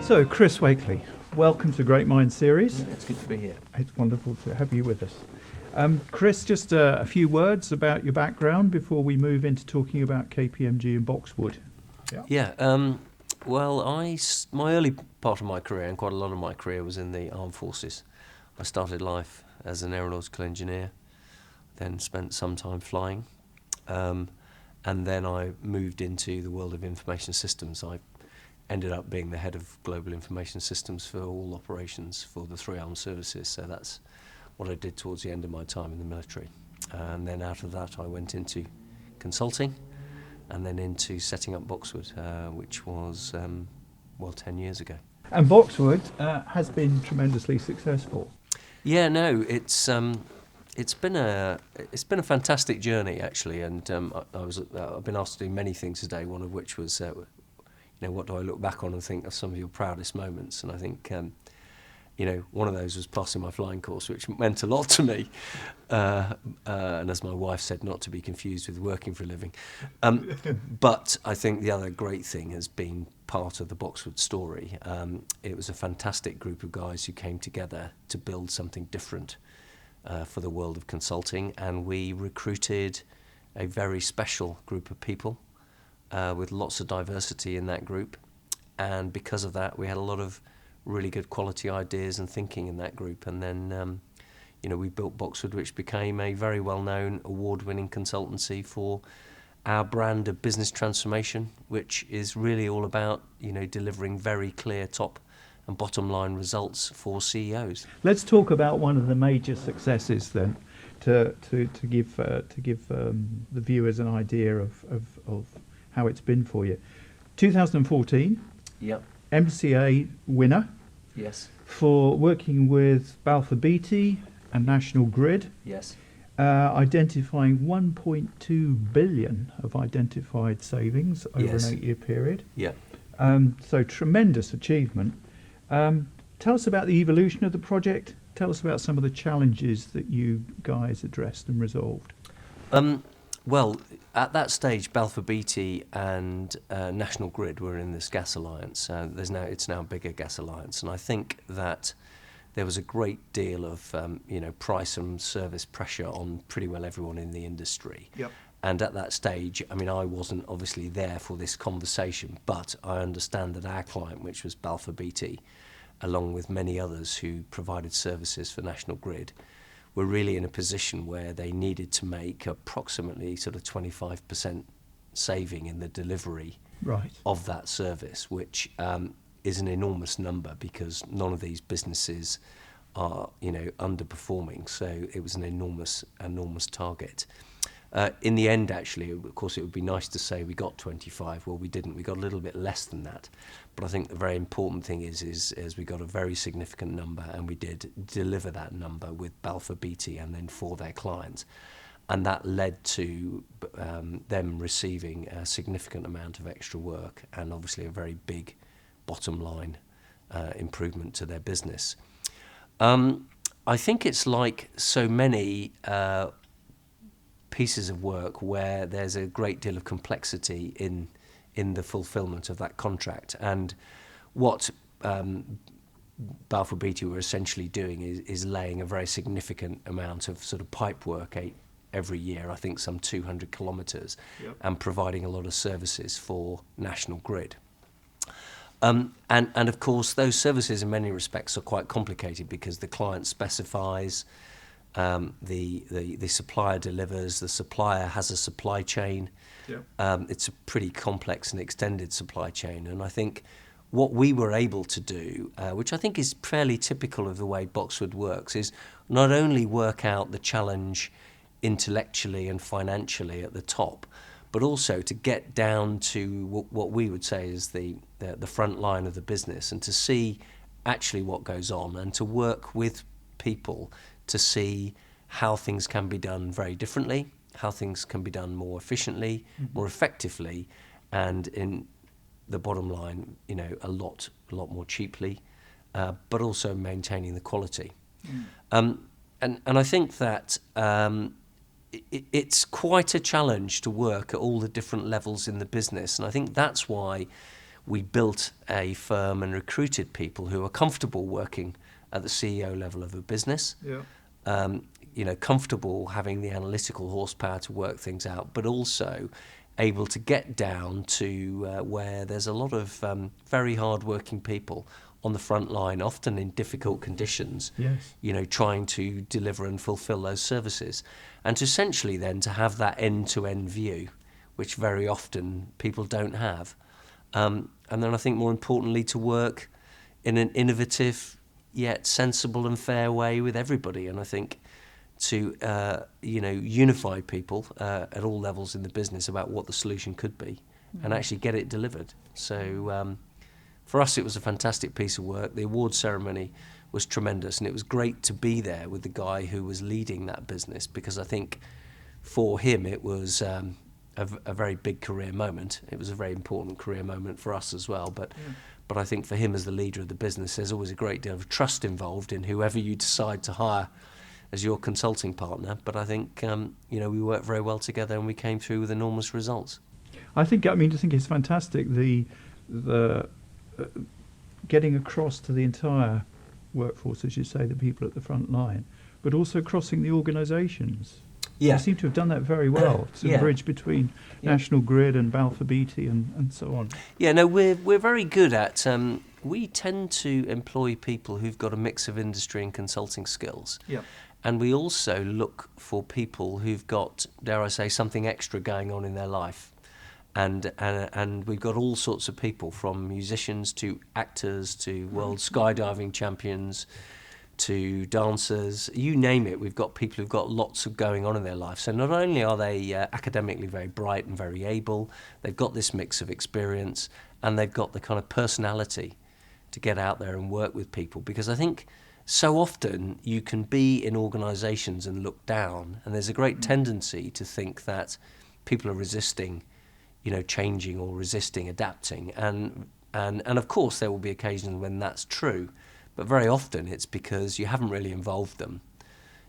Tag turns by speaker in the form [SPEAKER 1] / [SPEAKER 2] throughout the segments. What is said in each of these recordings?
[SPEAKER 1] So, Chris Wakerley, welcome to Great Minds Series.
[SPEAKER 2] It's good to be here.
[SPEAKER 1] It's wonderful to have you with us. Chris, just a few words about your background before we move into talking about KPMG and Boxwood.
[SPEAKER 2] My early part of my career, and quite a lot of my career, was in the armed forces. I started life as an aeronautical engineer, then spent some time flying, and then I moved into the world of information systems. I ended up being the head of global information systems for all operations for the three armed services. So that's what I did towards the end of my time in the military. And then out of that I went into consulting and then into setting up Boxwood, which was 10 years ago.
[SPEAKER 1] And Boxwood has been tremendously successful.
[SPEAKER 2] Yeah, no, it's been a fantastic journey actually, and I've been asked to do many things today. One of which was what do I look back on and think of some of your proudest moments? And I think, one of those was passing my flying course, which meant a lot to me. And as my wife said, not to be confused with working for a living. But I think the other great thing has been part of the Boxwood story. It was a fantastic group of guys who came together to build something different for the world of consulting. And we recruited a very special group of people with lots of diversity in that group, and because of that we had a lot of really good quality ideas and thinking in that group, and then we built Boxwood, which became a very well-known award-winning consultancy for our brand of business transformation, which is really all about delivering very clear top and bottom line results for CEOs.
[SPEAKER 1] Let's talk about one of the major successes then, to give the viewers an idea of how it's been for you. 2014,
[SPEAKER 2] Yep.
[SPEAKER 1] MCA winner.
[SPEAKER 2] Yes.
[SPEAKER 1] For working with Balfour Beatty and National Grid.
[SPEAKER 2] Yes.
[SPEAKER 1] Identifying 1.2 billion of identified savings over
[SPEAKER 2] Yes.
[SPEAKER 1] an 8-year period.
[SPEAKER 2] Yeah.
[SPEAKER 1] So tremendous achievement. Tell us about the evolution of the project. Tell us about some of the challenges that you guys addressed and resolved.
[SPEAKER 2] Well, at that stage, Balfour Beatty and National Grid were in this gas alliance. It's now a bigger gas alliance, and I think that there was a great deal of price and service pressure on pretty well everyone in the industry.
[SPEAKER 1] Yep.
[SPEAKER 2] And at that stage, I wasn't obviously there for this conversation, but I understand that our client, which was Balfour Beatty, along with many others who provided services for National Grid, were really in a position where they needed to make approximately sort of 25% saving in the delivery
[SPEAKER 1] Right.
[SPEAKER 2] of that service, which is an enormous number because none of these businesses are underperforming. So it was an enormous target. In the end, actually, of course, it would be nice to say we got 25. Well, we didn't. We got a little bit less than that. But I think the very important thing is we got a very significant number, and we did deliver that number with Balfour Beatty and then for their clients. And that led to them receiving a significant amount of extra work and obviously a very big bottom line improvement to their business. I think it's like so many pieces of work where there's a great deal of complexity in the fulfillment of that contract, and what Balfour Beatty were essentially doing is laying a very significant amount of sort of pipe work every year, I think some 200 kilometres,
[SPEAKER 1] Yep.
[SPEAKER 2] and providing a lot of services for National Grid. And of course those services in many respects are quite complicated because the client specifies, the supplier delivers, the supplier has a supply chain.
[SPEAKER 1] Yeah.
[SPEAKER 2] It's a pretty complex and extended supply chain, and I think what we were able to do, which I think is fairly typical of the way Boxwood works, is not only work out the challenge intellectually and financially at the top, but also to get down to what we would say is the front line of the business, and to see actually what goes on, and to work with people to see how things can be done very differently, how things can be done more efficiently, more effectively, and in the bottom line, a lot more cheaply, but also maintaining the quality. And I think that it's quite a challenge to work at all the different levels in the business, and I think that's why we built a firm and recruited people who are comfortable working at the CEO level of a business.
[SPEAKER 1] Yeah.
[SPEAKER 2] Comfortable having the analytical horsepower to work things out, but also able to get down to where there's a lot of very hard-working people on the front line, often in difficult conditions,
[SPEAKER 1] Yes.
[SPEAKER 2] trying to deliver and fulfill those services. And to essentially then to have that end-to-end view, which very often people don't have. And then I think more importantly to work in an innovative yet sensible and fair way with everybody. And I think to unify people at all levels in the business about what the solution could be and actually get it delivered. So for us it was a fantastic piece of work. The award ceremony was tremendous, and it was great to be there with the guy who was leading that business, because I think for him it was a very big career moment. It was a very important career moment for us as well, but I think for him as the leader of the business, there's always a great deal of trust involved in whoever you decide to hire as your consulting partner. But I think we worked very well together, and we came through with enormous results.
[SPEAKER 1] I think it's fantastic the getting across to the entire workforce, as you say, the people at the front line, but also crossing the organisations.
[SPEAKER 2] Yeah.
[SPEAKER 1] You seem to have done that very well. It's a bridge between National Grid and Balfour Beatty and so on.
[SPEAKER 2] Yeah, no, we're very good at. We tend to employ people who've got a mix of industry and consulting skills.
[SPEAKER 1] Yeah.
[SPEAKER 2] And we also look for people who've got, dare I say, something extra going on in their life. And we've got all sorts of people, from musicians to actors to world skydiving champions to dancers, you name it. We've got people who've got lots of going on in their life. So not only are they academically very bright and very able, they've got this mix of experience, and they've got the kind of personality to get out there and work with people. Because I think so often you can be in organisations and look down, and there's a great tendency to think that people are resisting, changing or resisting adapting. And of course there will be occasions when that's true. But very often it's because you haven't really involved them.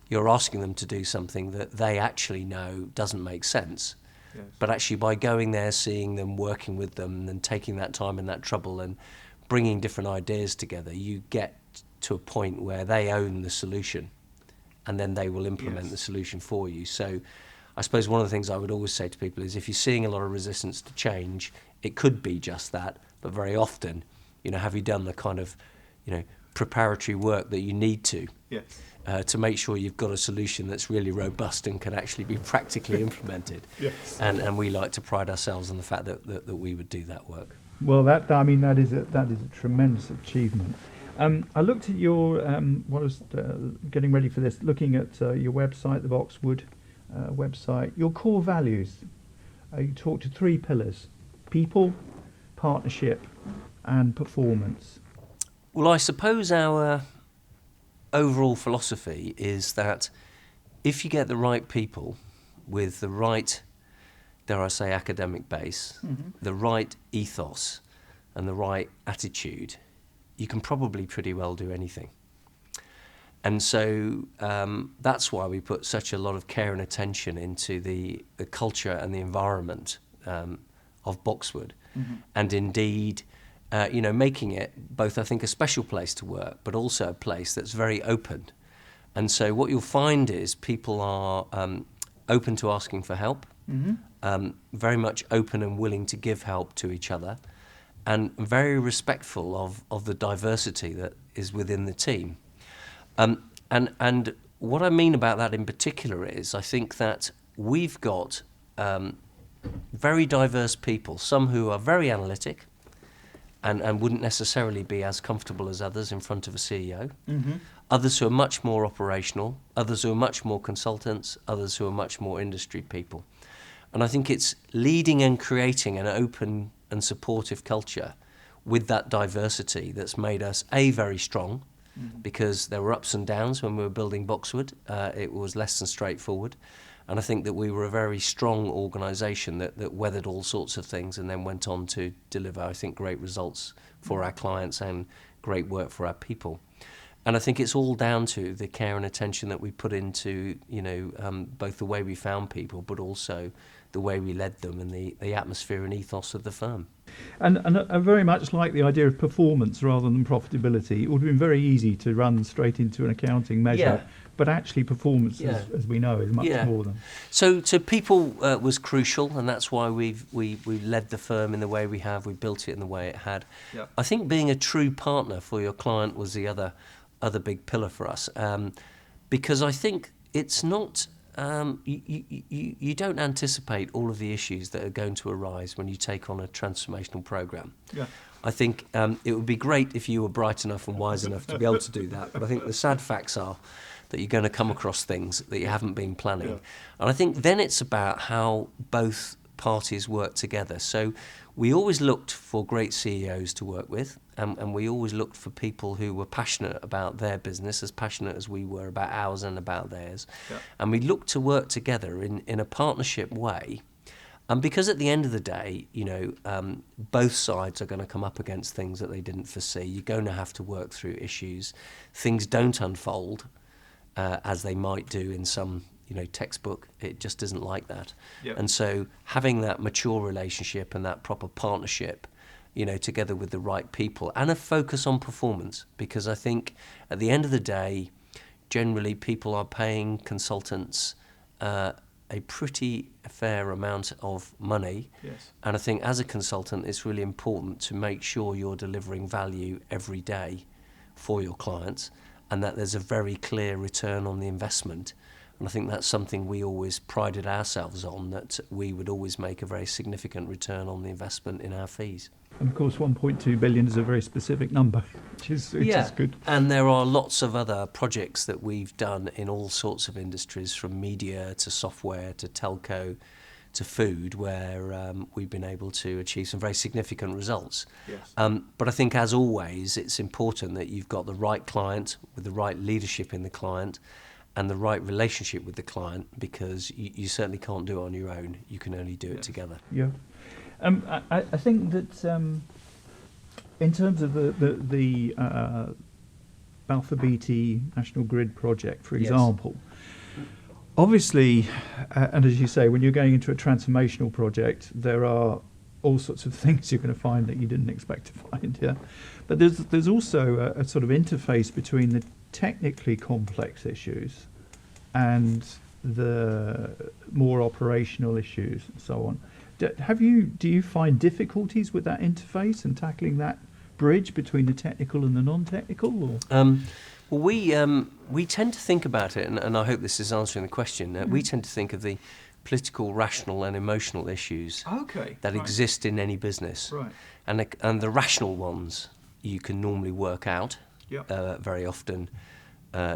[SPEAKER 2] You're asking them to do something that they actually know doesn't make sense. Yes. But actually by going there, seeing them, working with them, and taking that time and that trouble and bringing different ideas together, you get to a point where they own the solution, and then they will implement the solution for you. So I suppose one of the things I would always say to people is, if you're seeing a lot of resistance to change, it could be just that. But very often, have you done the kind of, preparatory work that you need to make sure you've got a solution that's really robust and can actually be practically implemented.
[SPEAKER 1] Yes.
[SPEAKER 2] And we like to pride ourselves on the fact that we would do that work.
[SPEAKER 1] Well, that is a tremendous achievement. I looked at your when I was getting ready for this, looking at your website, the Boxwood website. Your core values. You talk to 3 pillars: people, partnership, and performance.
[SPEAKER 2] Well, I suppose our overall philosophy is that if you get the right people with the right, dare I say, academic base, the right ethos and the right attitude, you can probably pretty well do anything. And so that's why we put such a lot of care and attention into the culture and the environment of Boxwood. And indeed, making it both, I think, a special place to work, but also a place that's very open. And so what you'll find is people are open to asking for help, very much open and willing to give help to each other, and very respectful of the diversity that is within the team. And what I mean about that in particular is, I think that we've got very diverse people, some who are very analytic, and wouldn't necessarily be as comfortable as others in front of a CEO. Others who are much more operational, others who are much more consultants, others who are much more industry people. And I think it's leading and creating an open and supportive culture with that diversity that's made us, A, very strong, because there were ups and downs when we were building Boxwood. It was less than straightforward. And I think that we were a very strong organisation that weathered all sorts of things and then went on to deliver, I think, great results for our clients and great work for our people. And I think it's all down to the care and attention that we put into, both the way we found people, but also the way we led them and the atmosphere and ethos of the firm.
[SPEAKER 1] And I very much like the idea of performance rather than profitability. It would have been very easy to run straight into an accounting measure, but actually performance, as we know, is much more than.
[SPEAKER 2] So people was crucial, and that's why we led the firm in the way we have. We built it in the way it had. Yeah. I think being a true partner for your client was the other big pillar for us, because I think it's not. You don't anticipate all of the issues that are going to arise when you take on a transformational program. Yeah. I think it would be great if you were bright enough and wise enough to be able to do that, but I think the sad facts are that you're going to come across things that you haven't been planning. Yeah. And I think then it's about how both parties work together. So we always looked for great CEOs to work with, and we always looked for people who were passionate about their business, as passionate as we were about ours and about theirs. Yeah. And we looked to work together in a partnership way. And because at the end of the day, both sides are going to come up against things that they didn't foresee. You're going to have to work through issues. Things don't unfold as they might do in some textbook. It just isn't like that. Yep. And so having that mature relationship and that proper partnership, together with the right people and a focus on performance, because I think at the end of the day, generally people are paying consultants a pretty fair amount of money. Yes. And I think as a consultant, it's really important to make sure you're delivering value every day for your clients, and that there's a very clear return on the investment. And I think that's something we always prided ourselves on, that we would always make a very significant return on the investment in our fees.
[SPEAKER 1] And of course 1.2 billion is a very specific number, which is good.
[SPEAKER 2] And there are lots of other projects that we've done in all sorts of industries, from media to software to telco to food, where we've been able to achieve some very significant results. Yes. But I think, as always, it's important that you've got the right client with the right leadership in the client and the right relationship with the client, because you certainly can't do it on your own. You can only do it together.
[SPEAKER 1] Yeah. I think that in terms of the Balfour Beatty National Grid project, for example, obviously, and as you say, when you're going into a transformational project, there are all sorts of things you're going to find that you didn't expect to find. Yeah, but there's also a sort of interface between the technically complex issues and the more operational issues and so on. Do you find difficulties with that interface and tackling that bridge between the technical and the non-technical? Or?
[SPEAKER 2] Well, we tend to think about it, and I hope this is answering the question. We tend to think of the political, rational, and emotional issues that exist in any business, and the rational ones you can normally work out. Yep. Very often,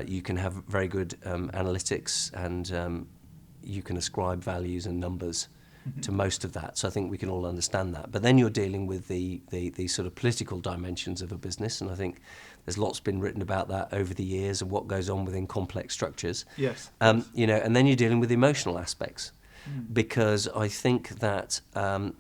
[SPEAKER 2] you can have very good analytics, and you can ascribe values and numbers to most of that. So I think we can all understand that. But then you're dealing with the sort of political dimensions of a business, and I think there's lots been written about that over the years and what goes on within complex structures. Yes. And then you're dealing with emotional aspects, because I think that and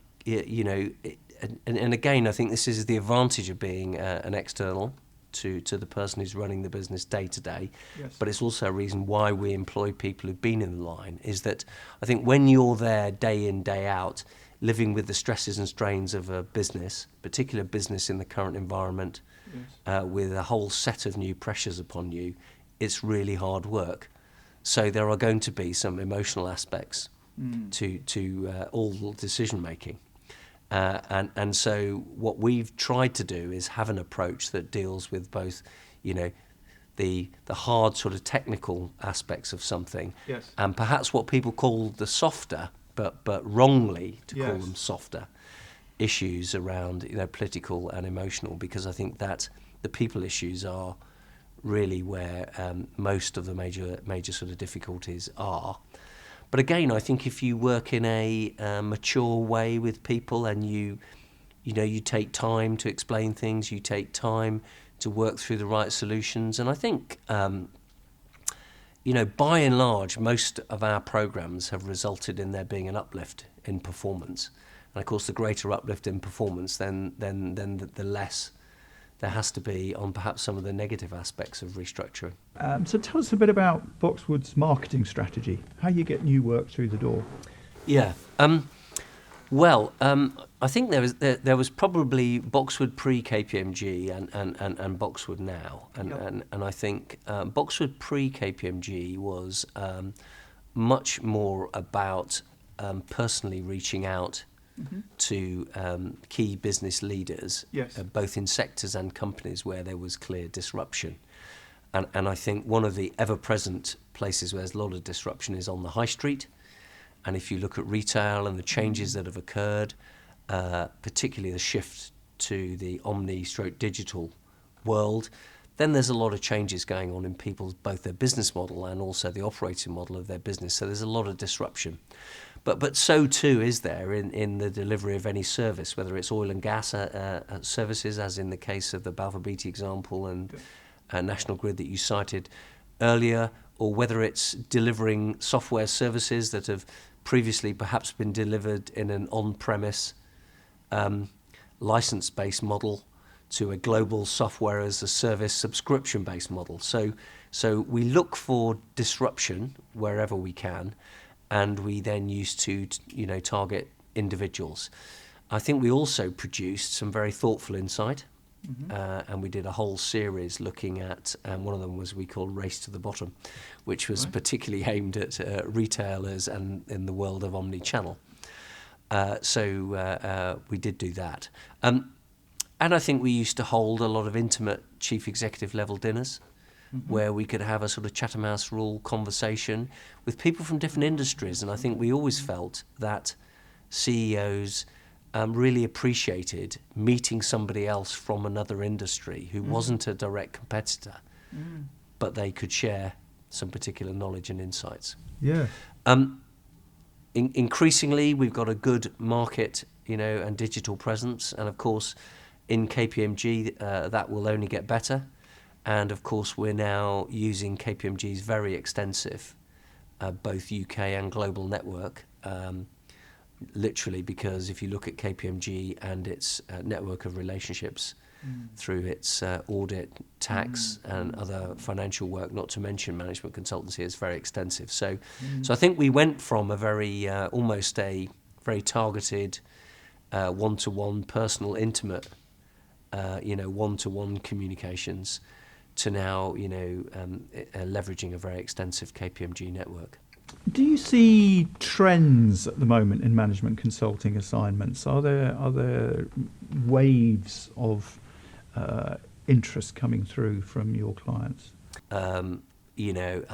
[SPEAKER 2] again, I think this is the advantage of being an external to the person who's running the business day to day. Yes. But it's also a reason why we employ people who've been in the line, is that I think when you're there day in, day out, living with the stresses and strains of a business, particular business in the current environment, with a whole set of new pressures upon you, it's really hard work. So there are going to be some emotional aspects to all decision making. And so what we've tried to do is have an approach that deals with both, the hard sort of technical aspects of something, and perhaps what people call the softer, but wrongly to call them softer, issues around political and emotional, because I think that the people issues are really where most of the major sort of difficulties are. But again, I think if you work in a mature way with people, and you take time to explain things, you take time to work through the right solutions, and I think by and large, most of our programs have resulted in there being an uplift in performance. And of course, the greater uplift in performance, then the less there has to be on perhaps some of the negative aspects of restructuring.
[SPEAKER 1] So tell us a bit about Boxwood's marketing strategy, how you get new work through the door.
[SPEAKER 2] Yeah. Well, I think there was probably Boxwood pre KPMG and Boxwood now, and I think Boxwood pre KPMG was much more about personally reaching out to key business leaders, both in sectors and companies where there was clear disruption. And I think one of the ever-present places where there's a lot of disruption is on the high street. And if you look at retail and the changes that have occurred, particularly the shift to the omni/digital world, then there's a lot of changes going on in people's, both their business model and also the operating model of their business. So there's a lot of disruption. But so too is there in the delivery of any service, whether it's oil and gas services, as in the case of the Balfour Beatty example and National Grid that you cited earlier, or whether it's delivering software services that have previously perhaps been delivered in an on-premise license-based model to a global software as a service subscription-based model. So we look for disruption wherever we can, and we then used to target individuals. I think we also produced some very thoughtful insight, and we did a whole series looking at, one of them was we called Race to the Bottom, which was particularly aimed at retailers and in the world of omni-channel. So we did do that. And I think we used to hold a lot of intimate chief executive level dinners where we could have a sort of Chatham House rule conversation with people from different industries. And I think we always felt that CEOs really appreciated meeting somebody else from another industry who wasn't a direct competitor, but they could share some particular knowledge and insights.
[SPEAKER 1] Yeah.
[SPEAKER 2] Increasingly, we've got a good market, and digital presence. And of course, in KPMG, that will only get better. And of course, we're now using KPMG's very extensive, both UK and global network, literally, because if you look at KPMG and its network of relationships through its audit, tax and other financial work, not to mention management consultancy, is very extensive. So I think we went from a very, almost a very targeted, one-to-one, personal, intimate, one-to-one communications to now, leveraging a very extensive KPMG network.
[SPEAKER 1] Do you see trends at the moment in management consulting assignments? Are there waves of interest coming through from your clients?
[SPEAKER 2] I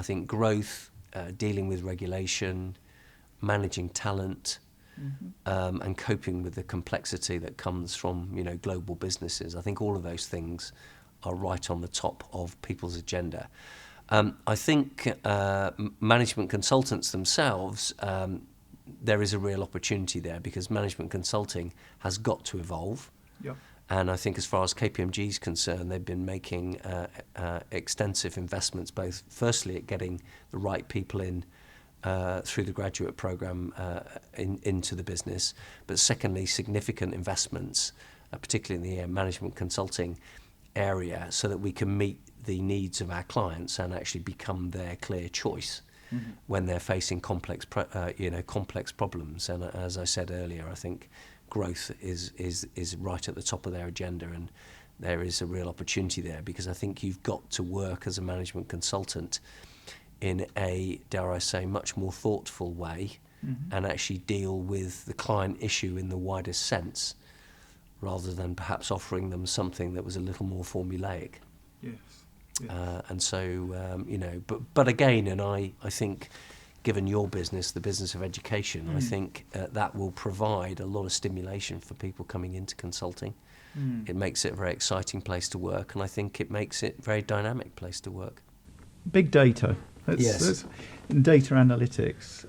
[SPEAKER 2] think growth, dealing with regulation, managing talent, and coping with the complexity that comes from global businesses. I think all of those things are right on the top of people's agenda. I think management consultants themselves, there is a real opportunity there because management consulting has got to evolve.
[SPEAKER 1] Yep.
[SPEAKER 2] And I think as far as KPMG is concerned, they've been making extensive investments, both firstly at getting the right people in through the graduate programme into the business, but secondly, significant investments, particularly in the management consulting area, so that we can meet the needs of our clients and actually become their clear choice when they're facing complex problems. And as I said earlier, I think growth is right at the top of their agenda, and there is a real opportunity there because I think you've got to work as a management consultant in a, dare I say, much more thoughtful way and actually deal with the client issue in the widest sense, rather than perhaps offering them something that was a little more formulaic.
[SPEAKER 1] Yes.
[SPEAKER 2] And so, but again, and I think, given your business, the business of education, I think that will provide a lot of stimulation for people coming into consulting. It makes it a very exciting place to work, and I think it makes it a very dynamic place to work.
[SPEAKER 1] Big data.
[SPEAKER 2] Yes.
[SPEAKER 1] Data analytics.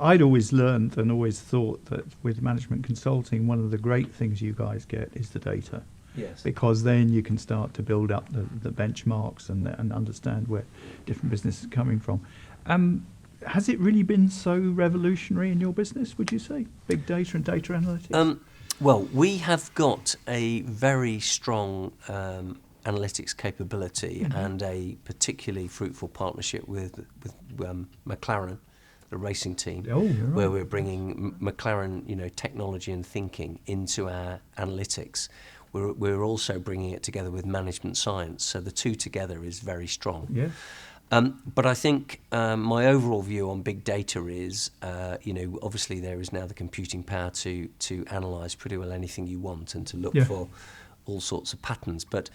[SPEAKER 1] I'd always learned and always thought that with management consulting, one of the great things you guys get is the data.
[SPEAKER 2] Yes.
[SPEAKER 1] Because then you can start to build up the benchmarks and understand where different businesses are coming from. Has it really been so revolutionary in your business, would you say? Big data and data analytics?
[SPEAKER 2] Well, we have got a very strong analytics capability and a particularly fruitful partnership with McLaren, the racing team,
[SPEAKER 1] Oh, you're right.
[SPEAKER 2] where we're bringing McLaren, technology and thinking into our analytics. We're also bringing it together with management science, so the two together is very strong.
[SPEAKER 1] Yeah.
[SPEAKER 2] But I think my overall view on big data is, obviously there is now the computing power to analyse pretty well anything you want and to look for all sorts of patterns. But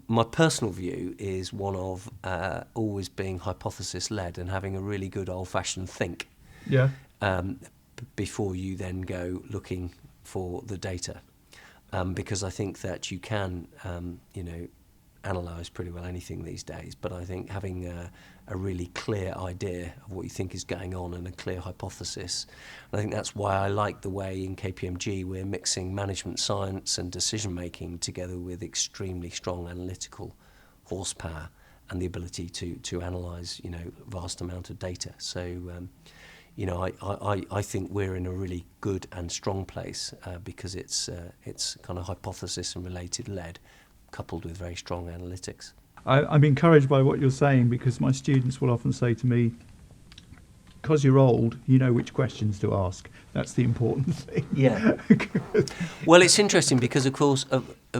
[SPEAKER 2] my personal view is one of always being hypothesis-led and having a really good old-fashioned think before you then go looking for the data. Because I think that you can, analyse pretty well anything these days, but I think having a really clear idea of what you think is going on and a clear hypothesis, and I think that's why I like the way in KPMG we're mixing management science and decision making together with extremely strong analytical horsepower and the ability to analyse vast amount of data. So I think we're in a really good and strong place because it's kind of hypothesis and related led, coupled with very strong analytics.
[SPEAKER 1] I'm encouraged by what you're saying, because my students will often say to me, because you're old, you know which questions to ask. That's the important thing.
[SPEAKER 2] Yeah. Well, it's interesting because, of course,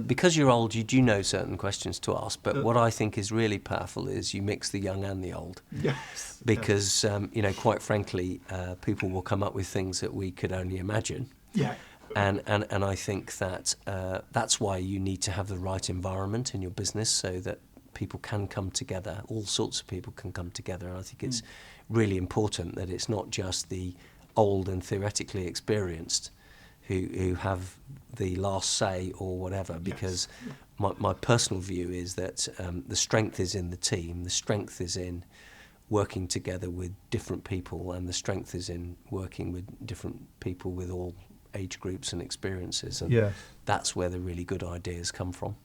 [SPEAKER 2] because you're old, you do know certain questions to ask. But what I think is really powerful is you mix the young and the old.
[SPEAKER 1] Yes.
[SPEAKER 2] Because, quite frankly, people will come up with things that we could only imagine.
[SPEAKER 1] Yeah.
[SPEAKER 2] And I think that that's why you need to have the right environment in your business so that people can come together, all sorts of people can come together. And I think it's really important that it's not just the old and theoretically experienced who have the last say or whatever, because my personal view is that the strength is in the team, the strength is in working together with different people, and the strength is in working with different people with all age groups and experiences, and that's where the really good ideas come from.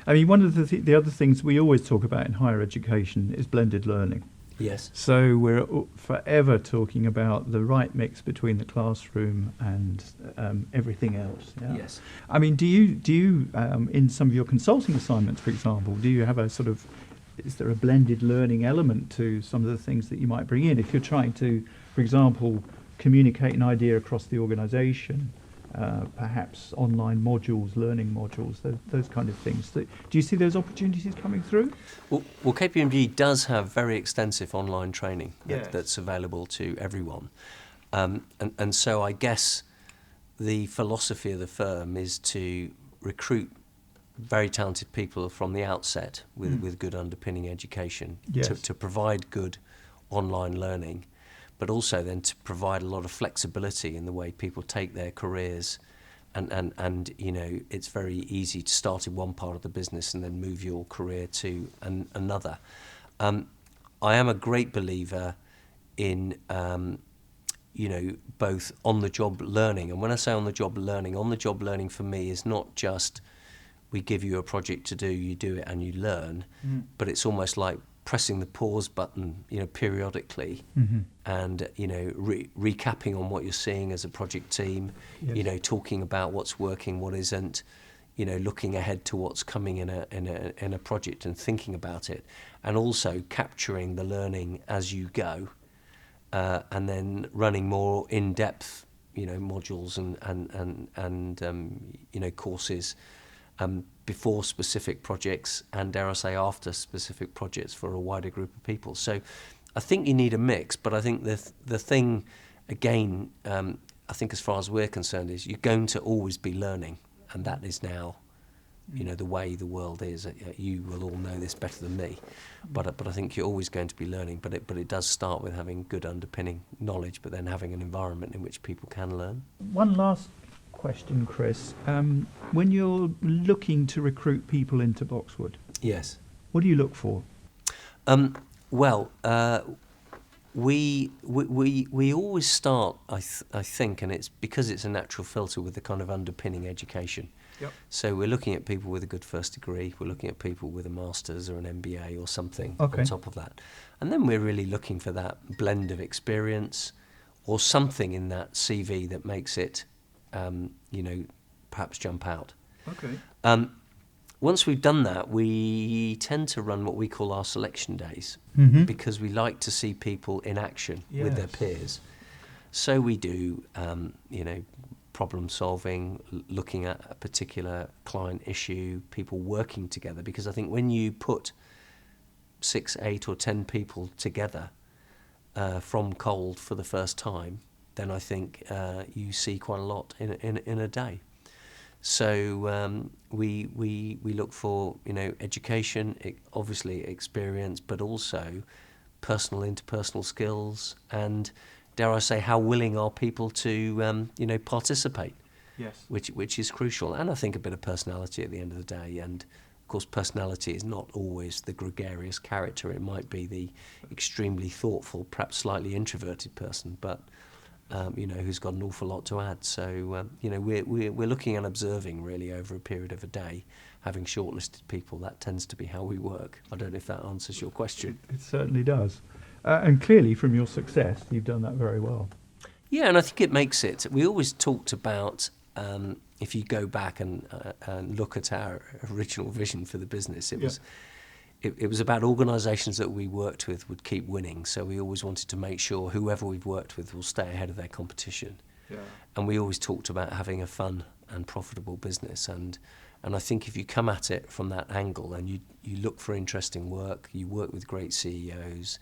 [SPEAKER 1] I mean, one of the other things we always talk about in higher education is blended learning.
[SPEAKER 2] Yes.
[SPEAKER 1] So we're forever talking about the right mix between the classroom and everything else. Yeah?
[SPEAKER 2] Yes.
[SPEAKER 1] I mean, do you in some of your consulting assignments, for example, do you have a sort of, is there a blended learning element to some of the things that you might bring in if you're trying to, for example, communicate an idea across the organisation, perhaps online modules, learning modules, those kind of things. Do you see those opportunities coming through?
[SPEAKER 2] Well, KPMG does have very extensive online training that's available to everyone. And so I guess the philosophy of the firm is to recruit very talented people from the outset with good underpinning education to provide good online learning, but also then to provide a lot of flexibility in the way people take their careers, and it's very easy to start in one part of the business and then move your career to another. I am a great believer in both on-the-job learning, and when I say on-the-job learning for me is not just we give you a project to do, you do it and you learn, but it's almost like pressing the pause button, periodically, and recapping on what you're seeing as a project team, talking about what's working, what isn't, looking ahead to what's coming in a project and thinking about it, and also capturing the learning as you go, and then running more in-depth, modules and courses. Before specific projects, and dare I say after specific projects for a wider group of people. So I think you need a mix, but I think the thing, again, I think as far as we're concerned, is you're going to always be learning, and that is now, the way the world is. You will all know this better than me, but I think you're always going to be learning, but it does start with having good underpinning knowledge, but then having an environment in which people can learn. One last
[SPEAKER 1] question, Chris. When you're looking to recruit people into Boxwood,
[SPEAKER 2] yes,
[SPEAKER 1] what do you look for?
[SPEAKER 2] We always start, I think, and it's because it's a natural filter with the kind of underpinning education.
[SPEAKER 1] Yep.
[SPEAKER 2] So we're looking at people with a good first degree, we're looking at people with a master's or an MBA or something on top of that. And then we're really looking for that blend of experience or something in that CV that makes it perhaps jump out.
[SPEAKER 1] Okay.
[SPEAKER 2] Once we've done that, we tend to run what we call our selection days. because we like to see people in action with their peers. So we do, problem solving, looking at a particular client issue, people working together. Because I think when you put 6, 8 or 10 people together from cold for the first time, then I think you see quite a lot in a day. So we look for education, obviously experience, but also personal interpersonal skills, and dare I say, how willing are people to participate?
[SPEAKER 1] Yes.
[SPEAKER 2] Which is crucial, and I think a bit of personality at the end of the day. And of course, personality is not always the gregarious character. It might be the extremely thoughtful, perhaps slightly introverted person, but who's got an awful lot to add. So we're looking and observing really over a period of a day, having shortlisted people. That tends to be how we work. I don't know if that answers your question.
[SPEAKER 1] It certainly does. And clearly, from your success, you've done that very well.
[SPEAKER 2] Yeah, and I think it makes it. We always talked about, if you go back and look at our original vision for the business, it was about organisations that we worked with would keep winning. So we always wanted to make sure whoever we've worked with will stay ahead of their competition. Yeah. And we always talked about having a fun and profitable business. And I think if you come at it from that angle and you look for interesting work, you work with great CEOs,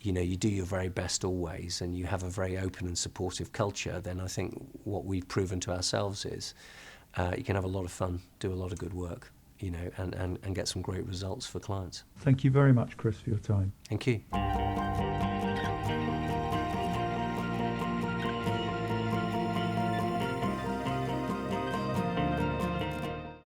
[SPEAKER 2] you do your very best always, and you have a very open and supportive culture, then I think what we've proven to ourselves is you can have a lot of fun, do a lot of good work, and get some great results for clients.
[SPEAKER 1] Thank you very much, Chris, for your time.
[SPEAKER 2] Thank you.